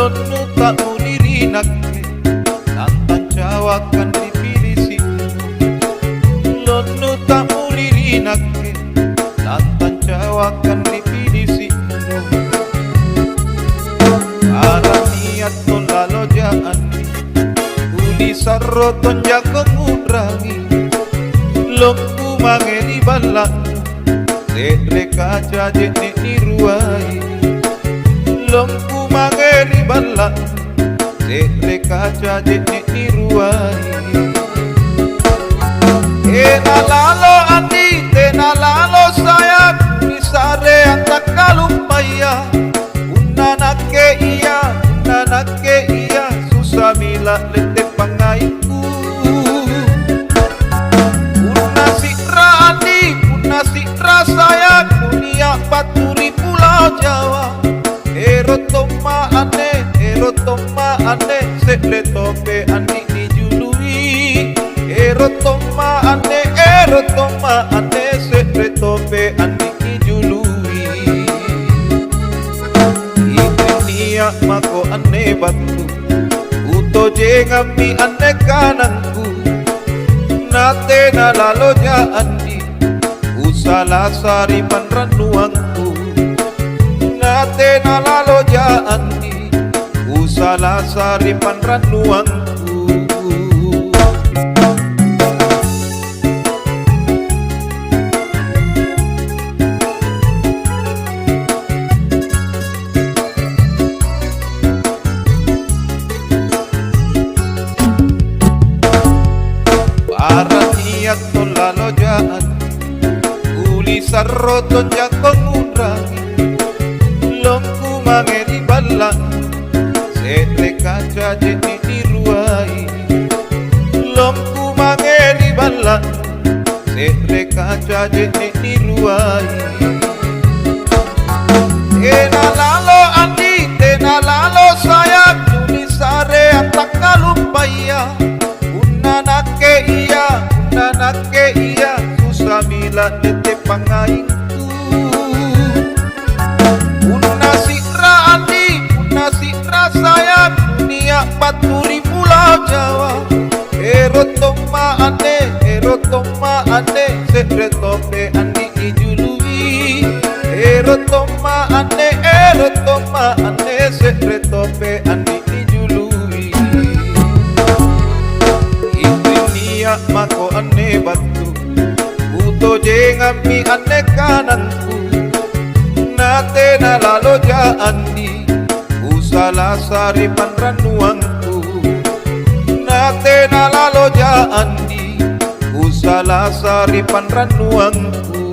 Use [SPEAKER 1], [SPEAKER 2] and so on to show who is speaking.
[SPEAKER 1] Lonu tak mulirinakke Tantan cawakan dipilih sinu Lonu tak mulirinakke Tantan cawakan dipilih sinu Para niat tolalo jaani Uli sarroton jago ngudrangi Longku mangeni balak Sedre kaca jene niruai Longku mangeni balak Sedre kaca jene niruai Tena lalo andi, tena lalo sayang Misare antak kalumpaya Unanake iya Susah mila lete pangainku Unasira andi, unasira sayang Dunia paturi pulau Jawa Erotoma ane Sekre tope andi dijului Erotoma ane Sekre tope andi dijului Itrinia mako ane batu Uto jengami ane kananku Nate na lalo ja andi Usala sari panranuangku Nate na lalo ja andi Usala sari panranuangku Para niat tolalo jaan Uli sarroton jakong ngudrangi Longku mangeni balak Sedre kaca jeni niruai Longku mangeni balak Sedre kaca jeni niruai Tena lalo andi, tena lalo sayang Duni sare antak kalumpaya Unanake iya Susah mila lete pangainku Unasira andi, unasira sayang Dunia paturi pulau Jawa Erotoma ane Sekre tope andi dijului Erotoma ane Sekre tope andi dijului Mako ane batu Uto jengami ane kananku Nate na lalo ja andi Usala sari panranuangku Nate na lalo ja andi Usala sari panranuangku